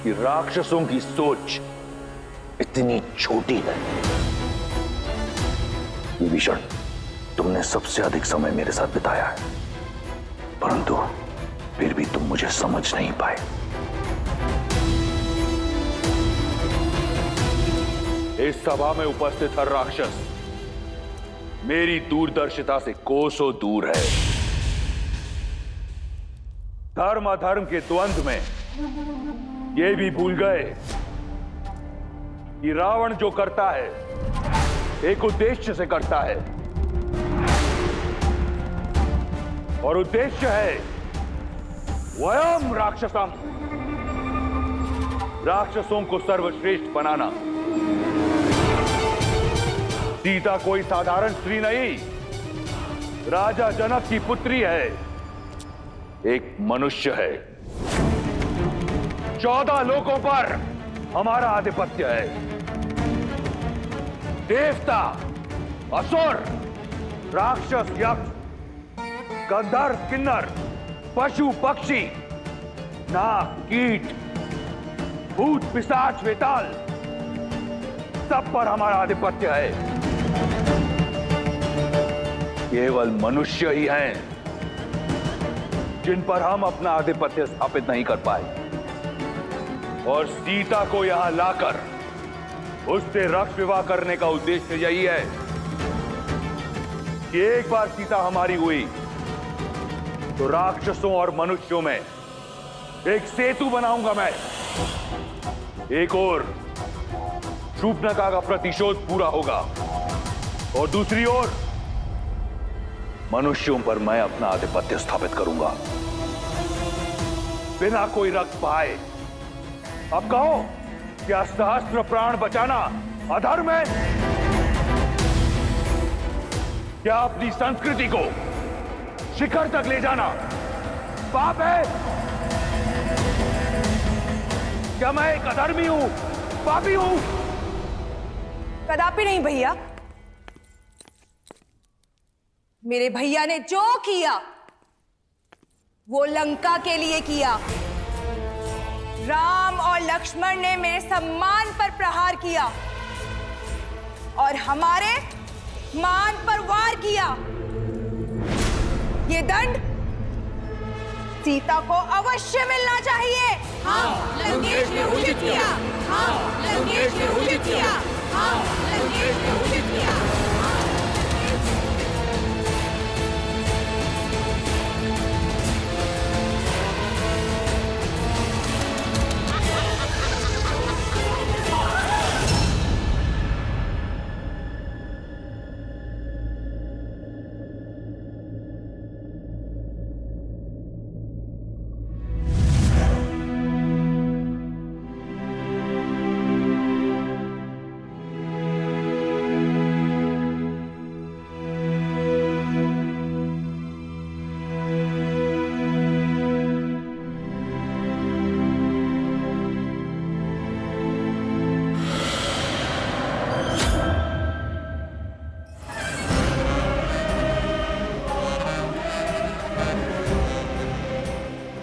कि राक्षसों की सोच इतनी छोटी है। विभीषण, तुमने सबसे अधिक समय मेरे साथ बिताया है, परंतु फिर भी तुम मुझे समझ नहीं पाए। इस सभा में उपस्थित हर राक्षस मेरी दूरदर्शिता से कोसों दूर है। धर्म अधर्म के द्वंद्व में ये भी भूल गए कि रावण जो करता है एक उद्देश्य से करता है, और उद्देश्य है वयम राक्षसम, राक्षसों को सर्वश्रेष्ठ बनाना। सीता कोई साधारण स्त्री नहीं, राजा जनक की पुत्री है, एक मनुष्य है। 14 लोकों पर हमारा आधिपत्य है। देवता, असुर, राक्षस, यक्ष, गंधर्व, किन्नर, पशु, पक्षी, नाग, कीट, भूत, पिशाच, वेताल, सब पर हमारा आधिपत्य है। केवल मनुष्य ही हैं जिन पर हम अपना आधिपत्य स्थापित नहीं कर पाए, और सीता को यहां लाकर उससे रक्त विवाह करने का उद्देश्य यही है कि एक बार सीता हमारी हुई तो राक्षसों और मनुष्यों में एक सेतु बनाऊंगा मैं। एक ओर शूर्पणखा का प्रतिशोध पूरा होगा, और दूसरी ओर मनुष्यों पर मैं अपना आधिपत्य स्थापित करूंगा बिना कोई रक्त बहाए। अब कहो, क्या सहस्त्र प्राण बचाना अधर्म है? क्या अपनी संस्कृति को शिखर तक ले जाना पाप है? क्या मैं एक अधर्मी हूं, पापी हूं? कदापि नहीं भैया। मेरे भैया ने जो किया वो लंका के लिए किया। राम और लक्ष्मण ने मेरे सम्मान पर प्रहार किया और हमारे मान पर वार किया। ये दंड सीता को अवश्य मिलना चाहिए। हाँ, लंकेश ने उचित किया। हाँ, लंकेश ने उचित किया। हाँ, लंकेश ने उचित किया।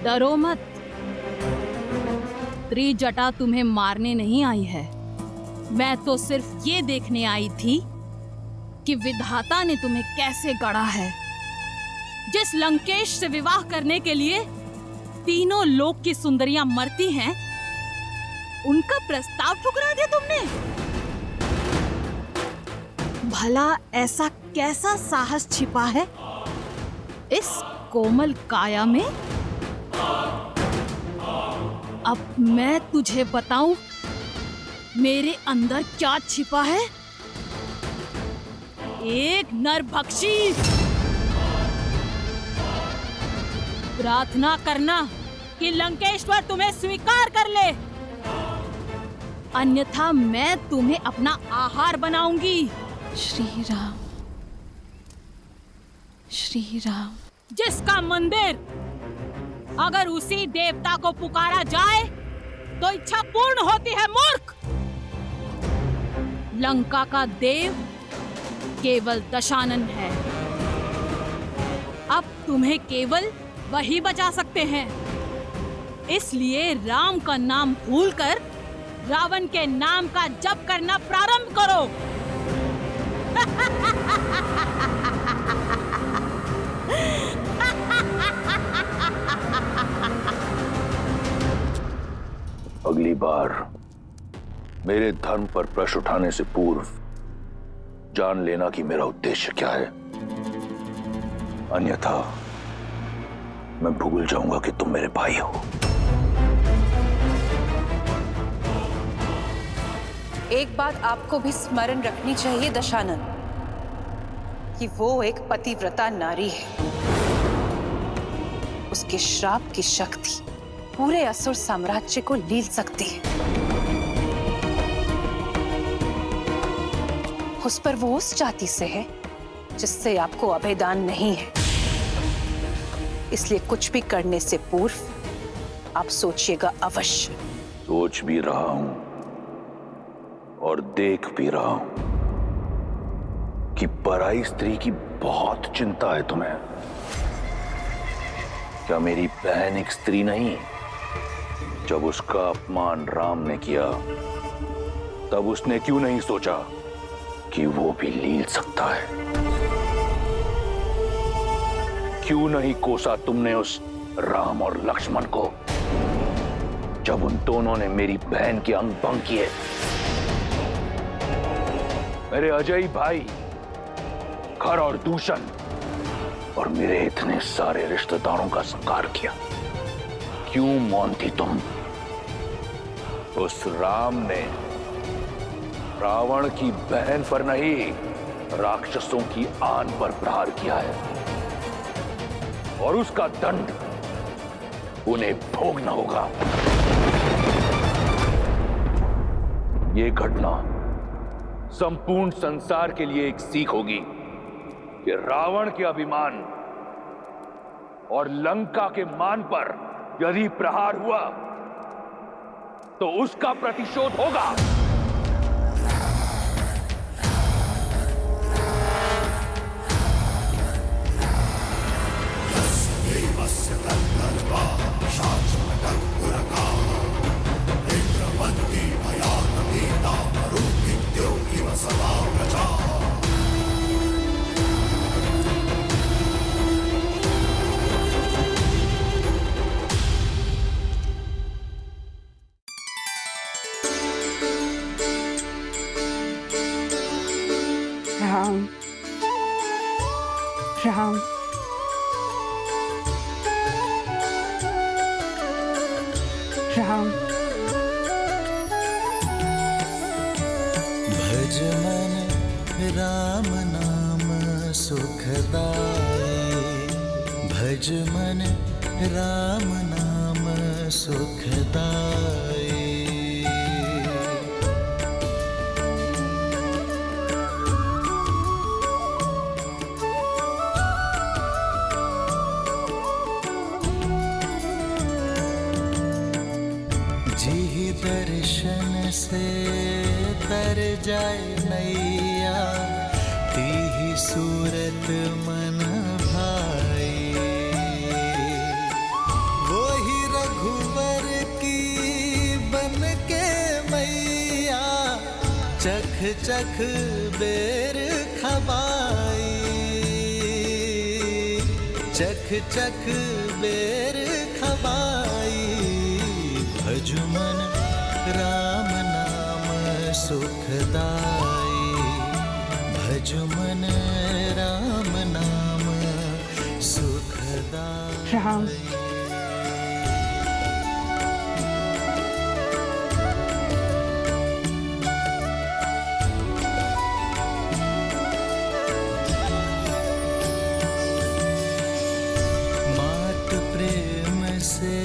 डरो मत, त्रिजटा तुम्हें मारने नहीं आई है। मैं तो सिर्फ ये देखने आई थी कि विधाता ने तुम्हें कैसे गढ़ा है। जिस लंकेश से विवाह करने के लिए तीनों लोक की सुंदरियां मरती हैं, उनका प्रस्ताव ठुकरा दिया तुमने। भला ऐसा कैसा साहस छिपा है इस कोमल काया में? अब मैं तुझे बताऊं मेरे अंदर क्या छिपा है। एक नरभक्षी। प्रार्थना करना कि लंकेश्वर तुम्हें स्वीकार कर ले, अन्यथा मैं तुम्हें अपना आहार बनाऊंगी। श्री राम, श्री राम। जिसका मंदिर अगर उसी देवता को पुकारा जाए तो इच्छा पूर्ण होती है, मूर्ख। लंका का देव केवल दशानन है। अब तुम्हें केवल वही बचा सकते हैं। इसलिए राम का नाम भूलकर रावण के नाम का जप करना प्रारंभ करो। अगली बार मेरे धर्म पर प्रश्न उठाने से पूर्व जान लेना कि मेरा उद्देश्य क्या है, अन्यथा मैं भूल जाऊंगा कि तुम मेरे भाई हो। एक बात आपको भी स्मरण रखनी चाहिए दशानन, कि वो एक पतिव्रता नारी है। उसके श्राप की शक्ति पूरे असुर साम्राज्य को लील सकती है। उस पर वो उस जाति से है जिससे आपको अभेदान नहीं है। इसलिए कुछ भी करने से पूर्व आप सोचिएगा अवश्य। सोच भी रहा हूं और देख भी रहा हूं कि पराई स्त्री की बहुत चिंता है तुम्हें। क्या मेरी बहन एक स्त्री नहीं? जब उसका अपमान राम ने किया तब उसने क्यों नहीं सोचा कि वो भी लील सकता है? क्यों नहीं कोसा तुमने उस राम और लक्ष्मण को जब उन दोनों ने मेरी बहन के अंग भंग किए? मेरे अजय भाई खर और दूषण और मेरे इतने सारे रिश्तेदारों का संहार किया। क्यों मौन थी तुम? उस राम ने रावण की बहन पर नहीं, राक्षसों की आन पर प्रहार किया है और उसका दंड उन्हें भोगना होगा। यह घटना संपूर्ण संसार के लिए एक सीख होगी कि रावण के अभिमान और लंका के मान पर यदि प्रहार हुआ तो उसका प्रतिशोध होगा। राम राम राम। भज मन राम नाम सुखदाई, भज मन राम नाम सुखदाई। जी दर्शन से तर जाए नैया, तीही सूरत मन भाई। वो ही रघुवर की बन के मैया, चख चख बेर खबाई, चख चख बेर खबाई। भज मन राम नाम सुखदाई, भज मन राम नाम सुखदाई। राम मात प्रेम से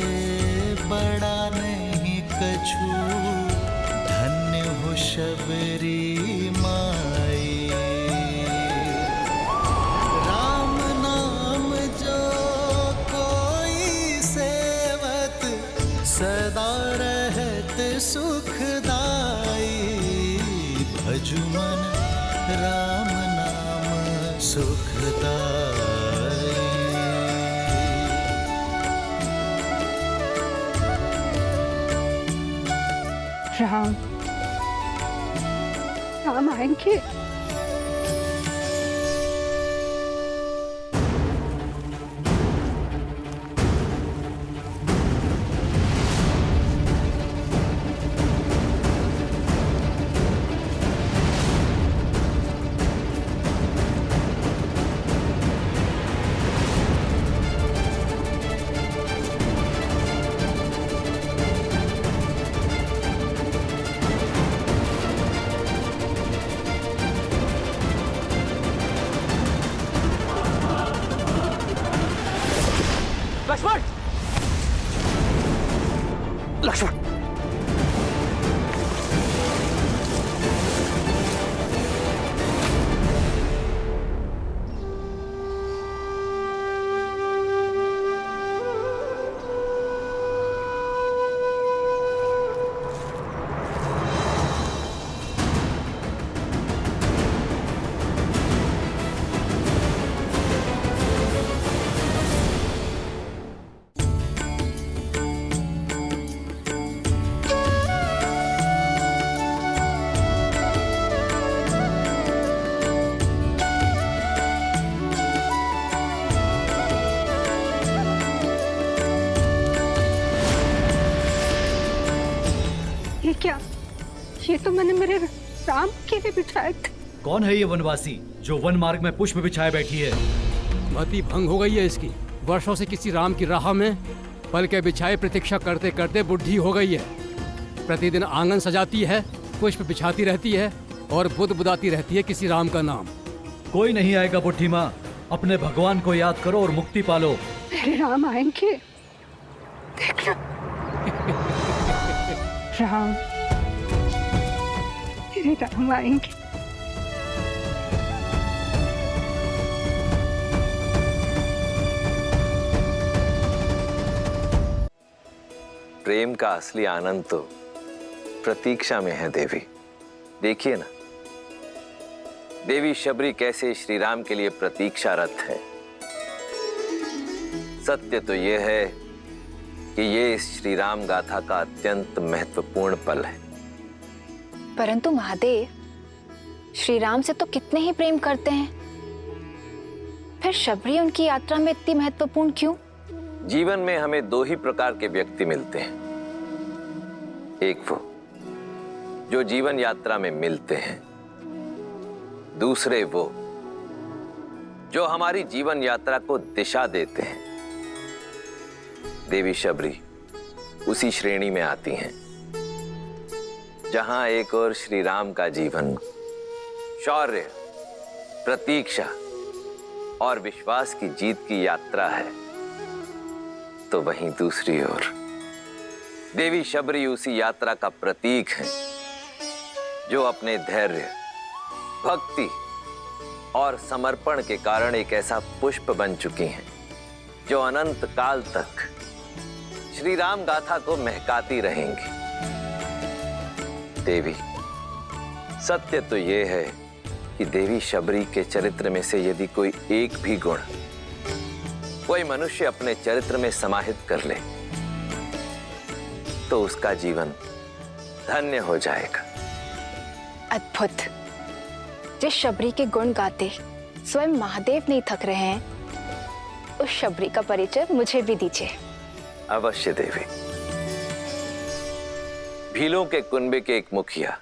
बड़ा नहीं कछु, धन्य हो शबरी माई। राम नाम जो कोई सेवत, सदा रहत सुखदाई। भज मन राम नाम सुखदाई। राम, राम आएंगे। लक्ष्मण, लक्ष्मण, ये क्या? ये तो मैंने मेरे राम के लिए बिछाए थे। कौन है ये वनवासी जो वन मार्ग में पुष्प बिछाए बैठी है? मति भंग हो गई है इसकी। वर्षों से किसी राम की राह में पल के बिछाए प्रतीक्षा करते करते बुढ़ी हो गई है। प्रतिदिन आंगन सजाती है, पुष्प बिछाती रहती है और बुदाती रहती है किसी राम का नाम। कोई नहीं आएगा बुढ़ी माँ, अपने भगवान को याद करो और मुक्ति पालो। मेरे राम आएंगे, देखना। राम, मेरे राम आएंगे। प्रेम का असली आनंद तो प्रतीक्षा में है देवी। देखिए ना, देवी शबरी कैसे श्री राम के लिए प्रतीक्षारत है। सत्य तो यह है कि ये इस श्री राम गाथा का अत्यंत महत्वपूर्ण पल है। परंतु महादेव, श्री राम से तो कितने ही प्रेम करते हैं, फिर शबरी उनकी यात्रा में इतनी महत्वपूर्ण क्यों? जीवन में हमें दो ही प्रकार के व्यक्ति मिलते हैं। एक वो जो जीवन यात्रा में मिलते हैं, दूसरे वो जो हमारी जीवन यात्रा को दिशा देते हैं। देवी शबरी उसी श्रेणी में आती हैं जहां एक और श्री राम का जीवन शौर्य, प्रतीक्षा और विश्वास की जीत की यात्रा है, तो वहीं दूसरी ओर देवी शबरी उसी यात्रा का प्रतीक है जो अपने धैर्य, भक्ति और समर्पण के कारण एक ऐसा पुष्प बन चुकी हैं जो अनंत काल तक श्री राम गाथा को महकाती रहेंगी। देवी, सत्य तो यह है कि देवी शबरी के चरित्र में से यदि कोई एक भी गुण कोई मनुष्य अपने चरित्र में समाहित कर ले तो उसका जीवन धन्य हो जाएगा। अद्भुत। जिस शबरी के गुण गाते स्वयं महादेव नहीं थक रहे हैं, उस शबरी का परिचय मुझे भी दीजिए। अवश्य देवी। भीलों के कुनबे के एक मुखिया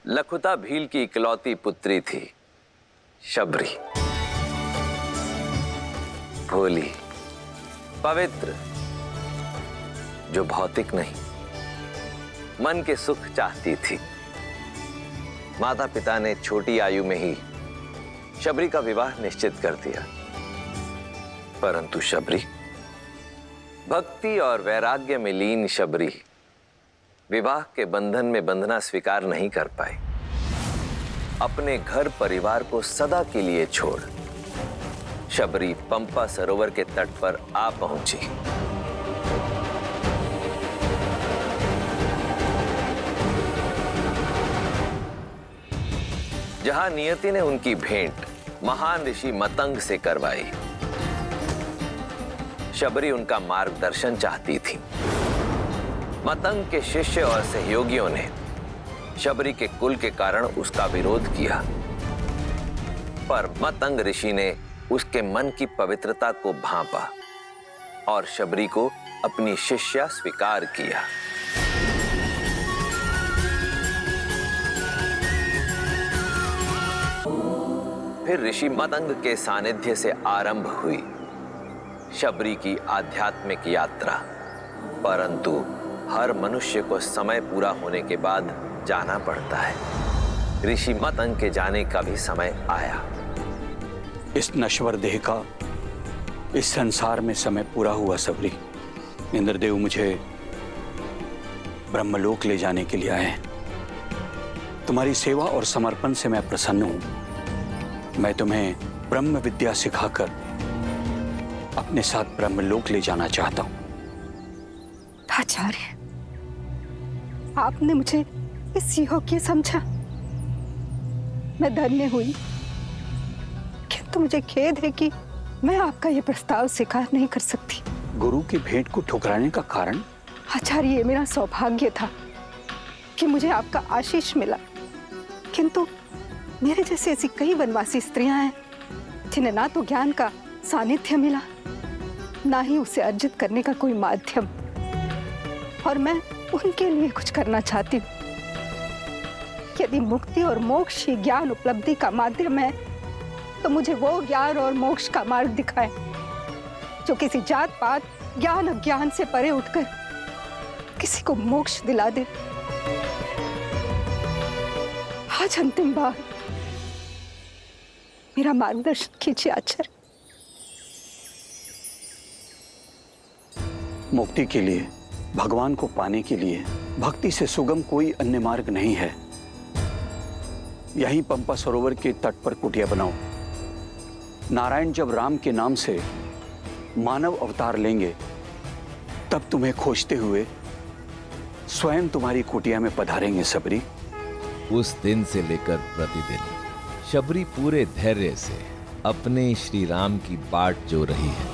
लखुता भील की इकलौती पुत्री थी शबरी। भोली, पवित्र, जो भौतिक नहीं मन के सुख चाहती थी। माता पिता ने छोटी आयु में ही शबरी का विवाह निश्चित कर दिया, परंतु शबरी, भक्ति और वैराग्य में लीन शबरी विवाह के बंधन में बंधना स्वीकार नहीं कर पाई। अपने घर परिवार को सदा के लिए छोड़ शबरी पंपा सरोवर के तट पर आ पहुंची। जहां नियति ने उनकी भेंट महान ऋषि मतंग से करवाई। शबरी उनका मार्गदर्शन चाहती थी। मतंग के शिष्य और सहयोगियों ने शबरी के कुल के कारण उसका विरोध किया, पर मतंग ऋषि ने उसके मन की पवित्रता को भांपा और शबरी को अपनी शिष्या स्वीकार किया। फिर ऋषि मतंग के सानिध्य से आरंभ हुई शबरी की आध्यात्मिक यात्रा। परंतु हर मनुष्य को समय पूरा होने के बाद जाना पड़ता है। ऋषि मतंग के जाने का भी समय आया। इस नश्वर देह का इस संसार में समय पूरा हुआ सबरी। इंद्रदेव मुझे ब्रह्मलोक ले जाने के लिए आए हैं। तुम्हारी सेवा और समर्पण से मैं प्रसन्न हूं। मैं तुम्हें ब्रह्म विद्या सिखाकर अपने साथ ब्रह्मलोक ले जाना चाहता हूं। आचार्य, आपने मुझे इस योग्य समझा। मैं धन्य हुई, किंतु मुझे खेद है कि मैं आपका यह प्रस्ताव स्वीकार नहीं कर सकती। गुरु की भेंट को ठुकराने का कारण? आचार्य, ये मेरा सौभाग्य था कि मुझे आपका आशीष मिला, किंतु मेरे जैसे ऐसी कई वनवासी स्त्रियां हैं जिन्हें ना तो ज्ञान का सानिध्य मिला, ना ही उसे अर्जित करने का कोई माध्यम, और मैं उनके लिए कुछ करना चाहती हूँ। यदि मुक्ति और मोक्ष ही ज्ञान उपलब्धि का माध्यम है, तो मुझे वो ज्ञान और मोक्ष का मार्ग दिखाए जो किसी जात पात, ज्ञान अज्ञान से परे उठकर किसी को मोक्ष दिला दे। आज अंतिम बार मेरा मार्गदर्शन कीजिए आचार्य। मुक्ति के लिए, भगवान को पाने के लिए भक्ति से सुगम कोई अन्य मार्ग नहीं है। यहीं पंपा सरोवर के तट पर कुटिया बनाओ। नारायण जब राम के नाम से मानव अवतार लेंगे, तब तुम्हें खोजते हुए स्वयं तुम्हारी कुटिया में पधारेंगे सबरी। उस दिन से लेकर प्रतिदिन शबरी पूरे धैर्य से अपने श्री राम की बाट जो रही है।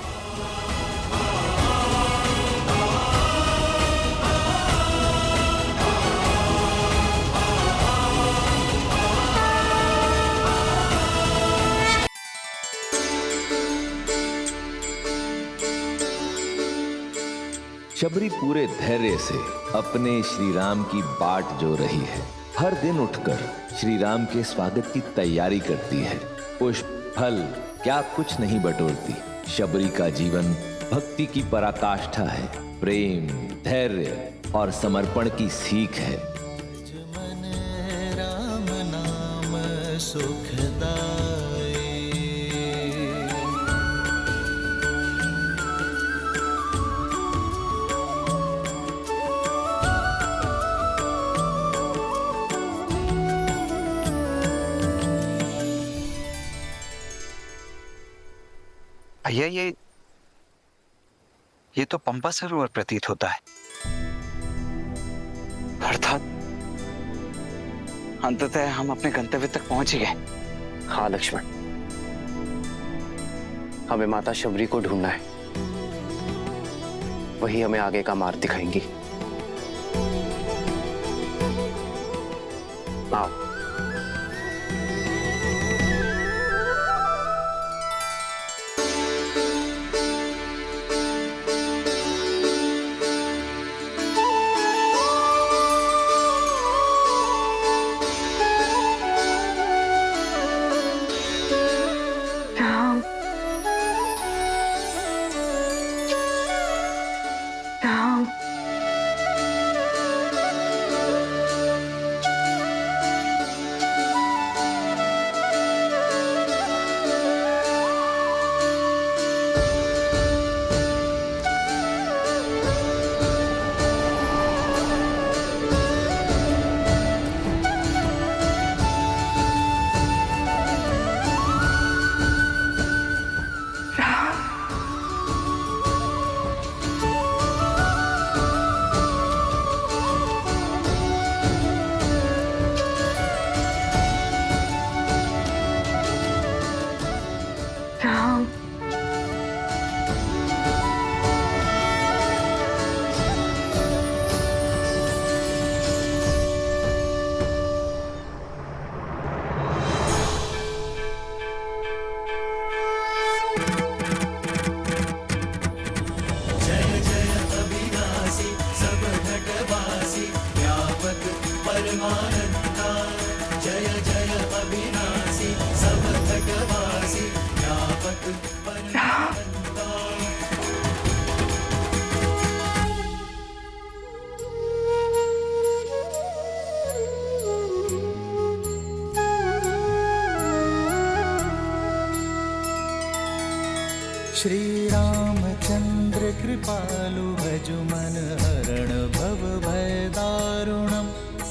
शबरी पूरे धैर्य से अपने श्री राम की बाट जो रही है। हर दिन उठकर श्री राम के स्वागत की तैयारी करती है। पुष्प फल क्या कुछ नहीं बटोरती। शबरी का जीवन भक्ति की पराकाष्ठा है, प्रेम, धैर्य और समर्पण की सीख है। राम नाम सुखदाई। भैया, ये तो पंपा सरोवर प्रतीत होता है। अर्थात अंततः हम अपने गंतव्य तक पहुंच ही गए। हाँ लक्ष्मण, हमें माता शबरी को ढूंढना है। वही हमें आगे का मार्ग दिखाएंगी। आओ। परमानंदा जय जय अविनाशी सब घटवासी व्यापक परमानंदा। श्री रामचंद्र कृपालु भजु मन हरण भव भय दारुणम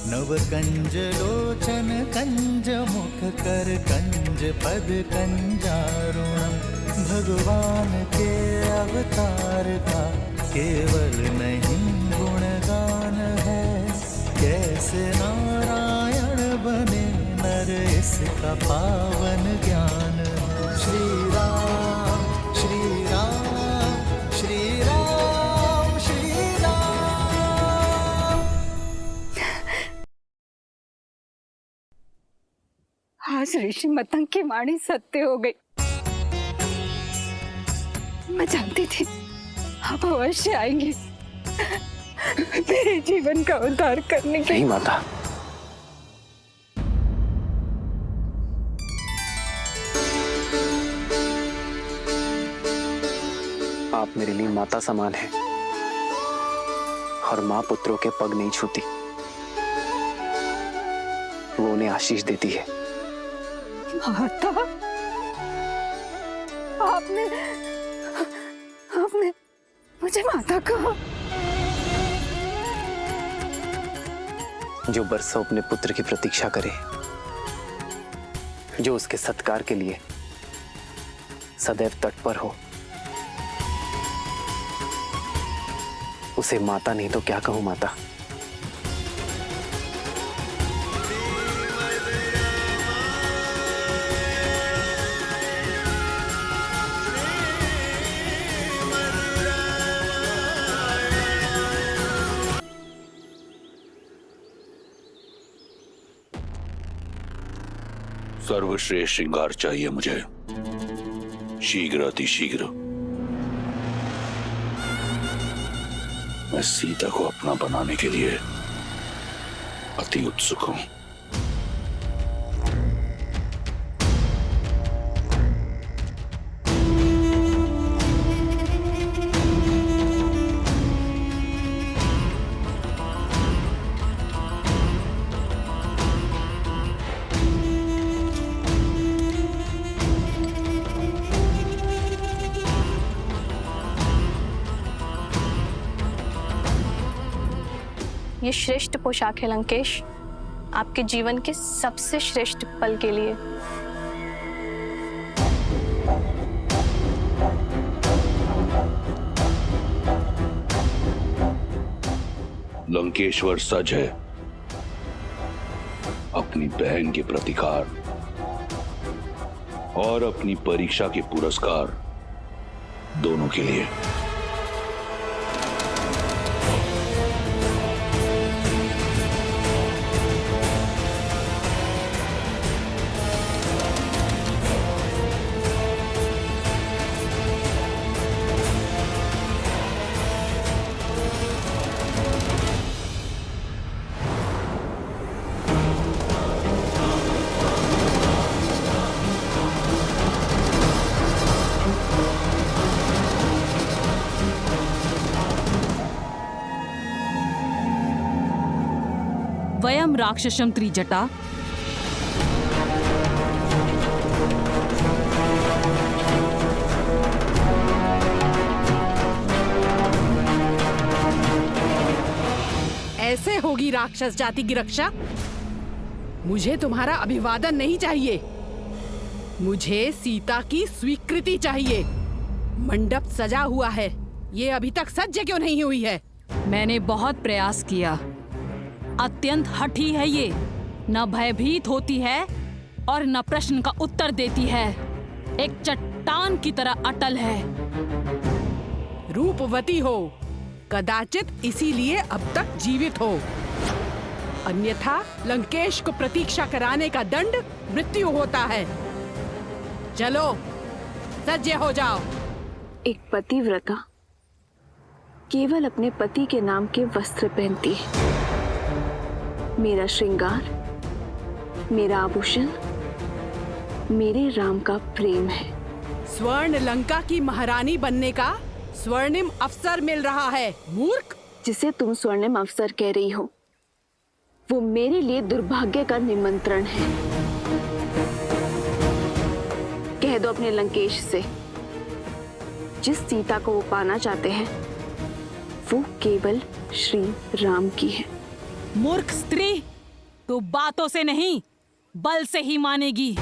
नव कंज लोचन कंज मुख कर कंज पद कंजारुणम। भगवान के अवतार का केवल नहीं गुणगान है, कैसे नारायण बने नर इसका पावन ज्ञान है। श्री राम श्री राम श्री राम श्री राम। आज ऋषि मतंग की वाणी सत्य हो गई। मैं जानती थी आप अवश्य आएंगे मेरे जीवन का उद्धार करने के। नहीं माता, आप मेरे लिए माता समान हैं और मां पुत्रों के पग नहीं छूती, वो उन्हें आशीष देती है। माता, आपने मुझे माता कहा। जो बरसों अपने पुत्र की प्रतीक्षा करे, जो उसके सत्कार के लिए सदैव तत्पर हो, उसे माता नहीं तो क्या कहूं माता। सर्वश्रेष्ठ श्रृंगार चाहिए मुझे, शीघ्र अतिशीघ्र। मैं सीता को अपना बनाने के लिए अति उत्सुक हूं। ये श्रेष्ठ पोशाक है लंकेश, आपके जीवन के सबसे श्रेष्ठ पल के लिए। लंकेश्वर सज है अपनी बहन के प्रतिकार और अपनी परीक्षा के पुरस्कार दोनों के लिए। वयम राक्षसम त्रिजटा ऐसे होगी राक्षस जाति की रक्षा? मुझे तुम्हारा अभिवादन नहीं चाहिए, मुझे सीता की स्वीकृति चाहिए। मंडप सजा हुआ है, ये अभी तक सज्ज क्यों नहीं हुई है? मैंने बहुत प्रयास किया। अत्यंत हठी है ये, न भयभीत होती है और न प्रश्न का उत्तर देती है। एक चट्टान की तरह अटल है। रूपवती हो, कदाचित इसीलिए अब तक जीवित हो, अन्यथा लंकेश को प्रतीक्षा कराने का दंड मृत्यु होता है। चलो सज्ज हो जाओ। एक पतिव्रता केवल अपने पति के नाम के वस्त्र पहनती है, मेरा श्रृंगार, मेरा आभूषण, मेरे राम का प्रेम है। स्वर्ण लंका की महारानी बनने का स्वर्णिम अवसर मिल रहा है, मूर्ख। जिसे तुम स्वर्णिम अवसर कह रही हो, वो मेरे लिए दुर्भाग्य का निमंत्रण है। कह दो अपने लंकेश से, जिस सीता को वो पाना चाहते हैं वो केवल श्री राम की है। मूर्ख स्त्री, तू बातों से नहीं बल से ही मानेगी।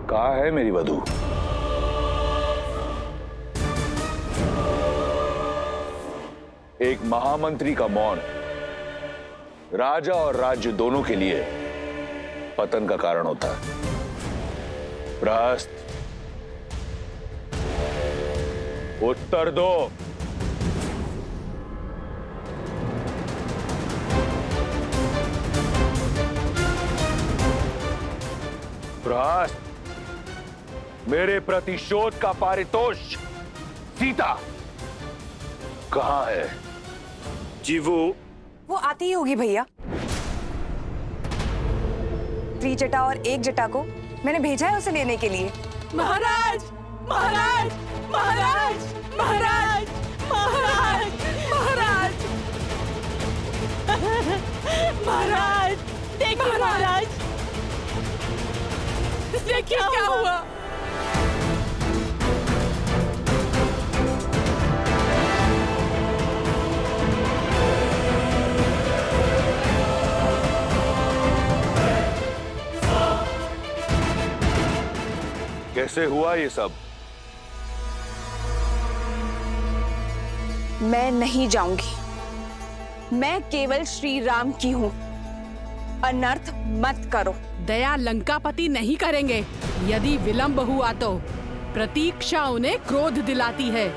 कहाँ है मेरी वधू? एक महामंत्री का मौन राजा और राज्य दोनों के लिए पतन का कारण होता है। प्रहस्त, उत्तर दो। प्रहस्त, मेरे प्रतिशोध का पारितोष सीता कहां है? जी वो आती ही होगी भैया। त्रिजटा और एक जटा को मैंने भेजा है उसे लेने के लिए। महाराज, महाराज, महाराज, महाराज, महाराज, महाराज, महाराज, देखिए महाराज, इसने क्या हुआ? कैसे हुआ ये सब? मैं नहीं जाऊंगी। मैं केवल श्री राम की हूं। अनर्थ मत करो। दया लंकापति नहीं करेंगे। यदि विलंब हुआ तो प्रतीक्षा उन्हें क्रोध दिलाती है।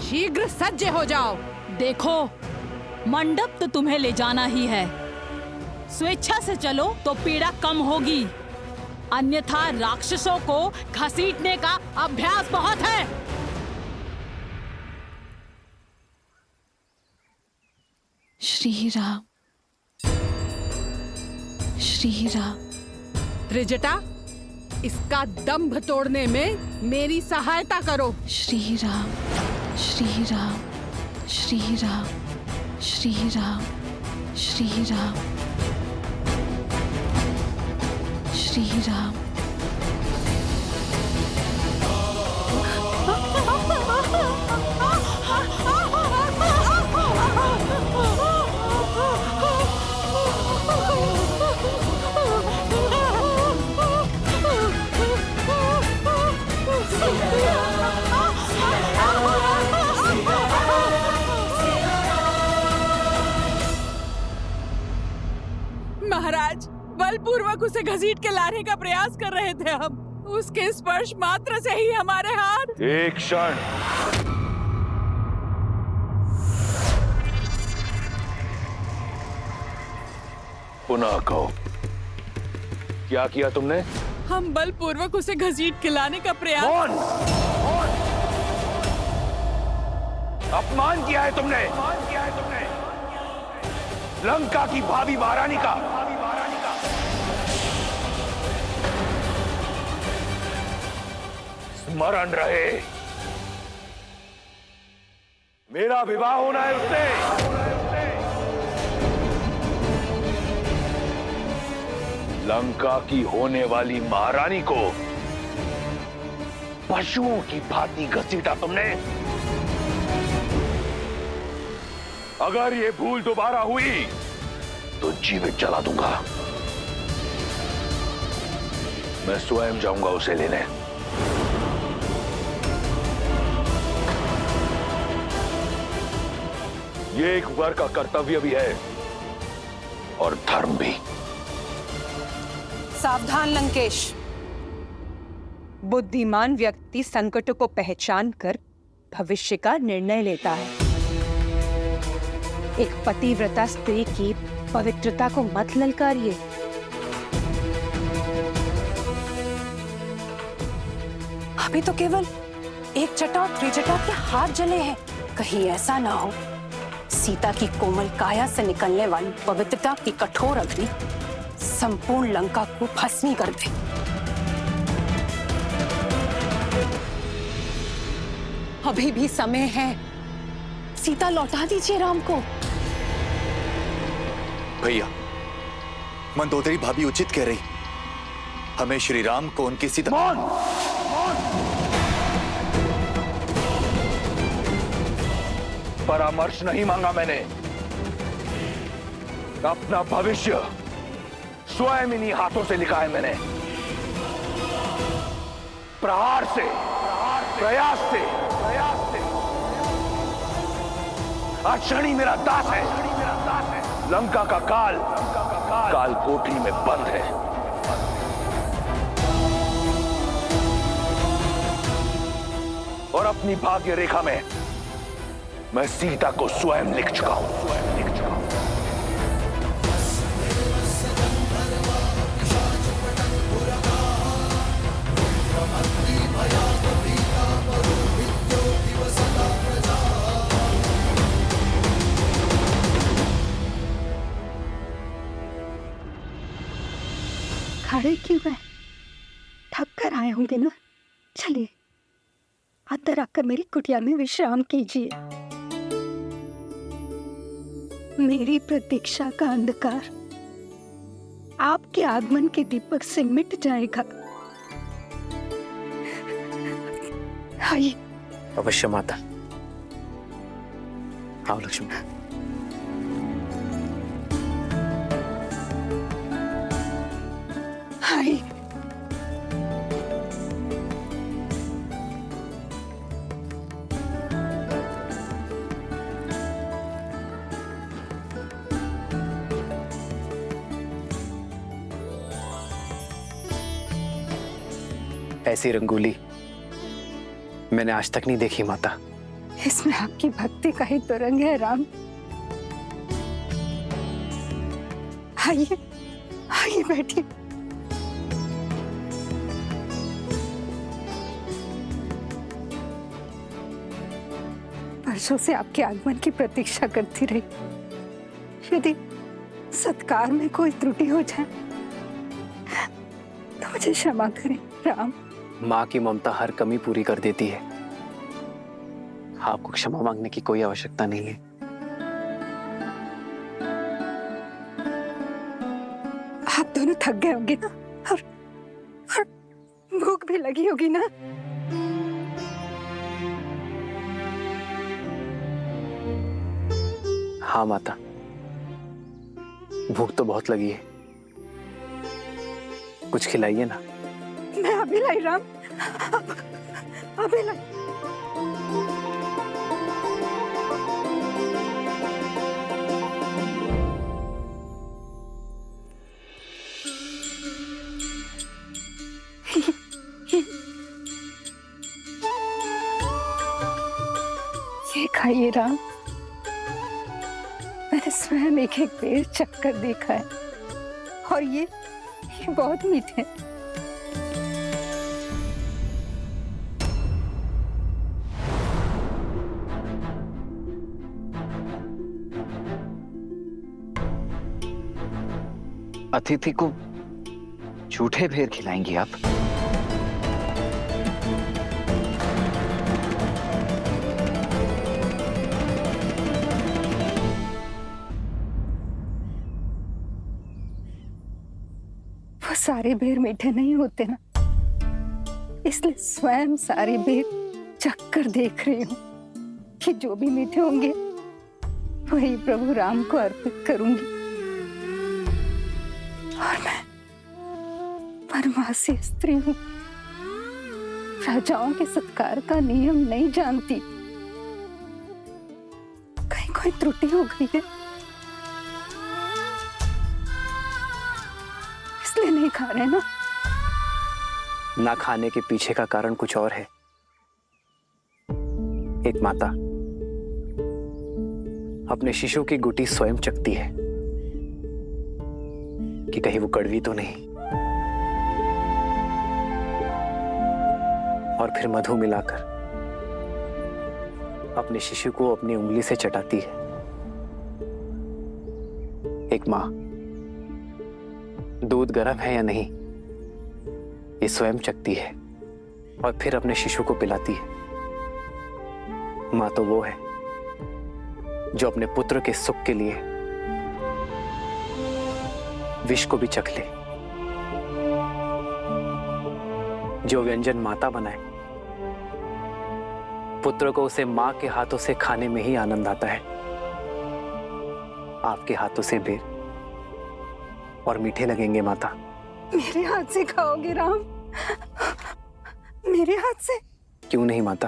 शीघ्र सज्ज हो जाओ। देखो, मंडप तो तुम्हें ले जाना ही है। स्वेच्छा से चलो तो पीड़ा कम होगी, अन्यथा राक्षसों को घसीटने का अभ्यास बहुत है। श्री राम, श्री राम। त्रिजटा, इसका दंभ तोड़ने में मेरी सहायता करो। श्री राम, श्री राम, श्री राम, श्री राम, श्री राम, श्री राम। महाराज, बलपूर्वक उसे घसीट के लाने का प्रयास कर रहे थे हम। उसके स्पर्श मात्र से ही हमारे हाथ। एक क्षण। पुनः कहो, क्या किया तुमने? हम बलपूर्वक उसे घसीट के लाने का प्रयास। कौन? अपमान किया है तुमने। अपमान किया है तुमने लंका की भावी महारानी का। स्मरण रहे, मेरा विवाह होना है उससे। लंका की होने वाली महारानी को पशुओं की भांति घसीटा तुमने। अगर ये भूल दोबारा हुई तो जीवित जला दूंगा। मैं स्वयं जाऊंगा उसे लेने। ये एक वर का कर्तव्य भी है और धर्म भी। सावधान लंकेश। बुद्धिमान व्यक्ति संकटों को पहचान कर भविष्य का निर्णय लेता है। एक पतिव्रता स्त्री की पवित्रता को मत ललकारिए। अभी तो केवल एक जटा और त्रिजटा के हाथ जले हैं। कहीं ऐसा ना हो सीता की कोमल काया से निकलने वाली पवित्रता की कठोर अग्नि संपूर्ण लंका को भस्मी कर दे। अभी भी समय है, सीता लौटा दीजिए राम को। भैया, मंदोदरी भाभी उचित कह रही, हमें श्री राम को उनकी सीता। परामर्श नहीं मांगा मैंने, अपना भविष्य स्वयं इन्हीं हाथों से लिखा है मैंने। प्रहार से, प्रयास से, आज शनि मेरा दास है। लंका का काल कोठरी में बंद है। और अपनी भाग्य रेखा में मैं सीता को स्वयं लिख चुका हूं। खड़े क्यों है? थक कर आए होंगे ना। चलिए अंदर आकर मेरी कुटिया में विश्राम कीजिए। मेरी प्रतीक्षा का अंधकार आपके आगमन के दीपक से मिट जाएगा। आइए। अवश्य माता। आओ लक्ष्मी। आइए। ऐसी रंगोली मैंने आज तक नहीं देखी माता। इसमें आपकी भक्ति का ही तो रंग है राम। आइए आइए बैठिए। वर्षों से आपके आगमन की प्रतीक्षा करती रही। यदि सत्कार में कोई त्रुटि हो जाए तो मुझे क्षमा करें राम। माँ की ममता हर कमी पूरी कर देती है। आपको क्षमा मांगने की कोई आवश्यकता नहीं है। आप दोनों थक गए होंगे ना, और भूख भी लगी होगी ना। हाँ माता, भूख तो बहुत लगी है। कुछ खिलाइए ना। मैं अभी लाई राम, अभी लाई। ये खाइए राम। मैंने स्वयं एक एक पेड़ चक्कर देखा है और ये बहुत मीठे हैं। अतिथि को झूठे भेर खिलाएंगी आप? वो सारे बेर मीठे नहीं होते ना, इसलिए स्वयं सारे बेर चक्कर देख रही हूँ कि जो भी मीठे होंगे वही प्रभु राम को अर्पित करूंगी। और मैं वनवासी स्त्री हूँ, राजाओं के सत्कार का नियम नहीं जानती। कहीं कोई त्रुटि हो गई है, इसलिए नहीं खा रहे ना? ना खाने के पीछे का कारण कुछ और है। एक माता अपने शिशु की गुटी स्वयं चखती है कि कहीं वो कड़वी तो नहीं, और फिर मधु मिलाकर अपने शिशु को अपनी उंगली से चटाती है। एक मां दूध गर्म है या नहीं ये स्वयं चखती है और फिर अपने शिशु को पिलाती है। मां तो वो है जो अपने पुत्र के सुख के लिए विष को भी चख ले। जो व्यंजन माता बनाए, पुत्र को उसे मां के हाथों से खाने में ही आनंद आता है। आपके हाथों से बेर और मीठे लगेंगे माता। मेरे हाथ से खाओगे राम? मेरे हाथ से? क्यों नहीं माता।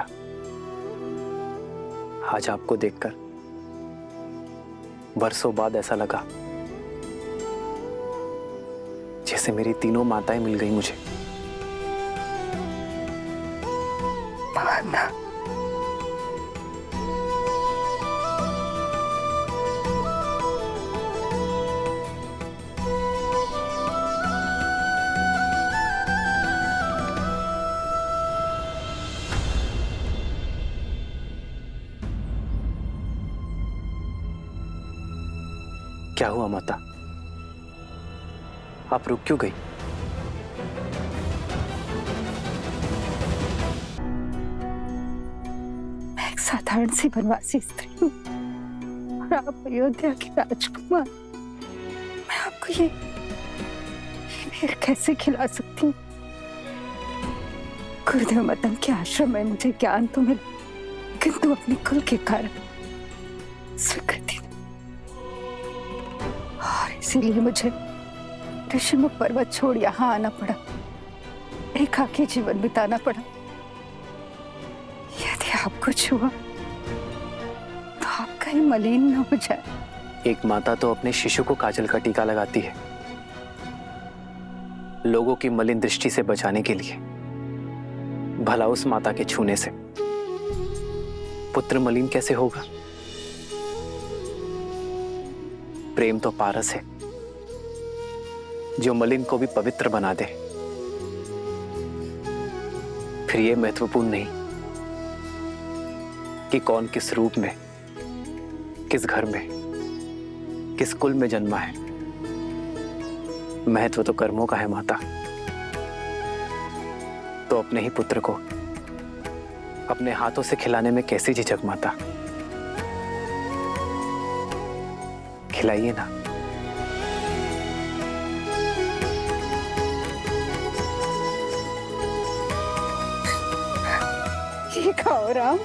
आज आपको देखकर बरसों बाद ऐसा लगा जैसे मेरी तीनों माताएं मिल गई मुझे। माता, क्या हुआ माता? आप रुक क्यों गई? मैं एक साधारण सी वनवासी स्त्री हूँ और आप अयोध्या के राजकुमार। मैं आपको ये बेर कैसे खिला सकती हूँ? गुरुदेव मदन के आश्रम में मुझे ज्ञान तो मिला, किंतु अपने कुल के कारण स्वीकृति, और इसीलिए मुझे ऋषिमुख पर्वत छोड़ यहाँ आना पड़ा, एकाकी जीवन बिताना पड़ा। यदि आपको छुआ तो आप कहीं मलिन न हो जाए। एक माता तो अपने शिशु को काजल का टीका लगाती है, लोगों की मलिन दृष्टि से बचाने के लिए। भला उस माता के छूने से पुत्र मलिन कैसे होगा? प्रेम तो पारस है जो मलिन को भी पवित्र बना दे। फिर यह महत्वपूर्ण नहीं कि कौन किस रूप में, किस घर में, किस कुल में जन्मा है। महत्व तो कर्मों का है माता। तो अपने ही पुत्र को अपने हाथों से खिलाने में कैसी झिझक माता? खिलाइए ना। ये खाओ राम,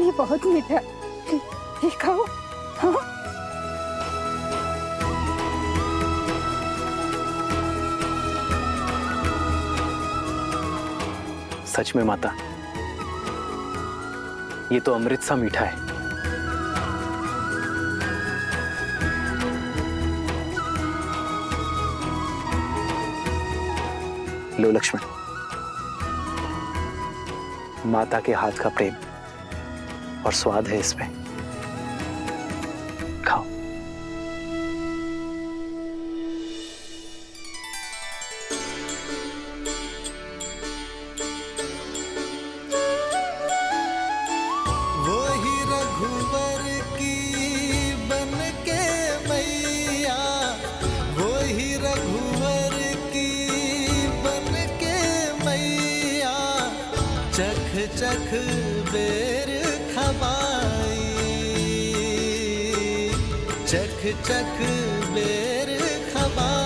ये बहुत मीठा, ये खाओ। हाँ? सच में माता, ये तो अमृत सा मीठा है। लो लक्ष्मण, माता के हाथ का प्रेम और स्वाद है इसमें, खाओ। वही रघुवर की बन के मैया, वही रघुवर की बन के मैया, चख चख बेर खबाई, चख चख बेर खबाई।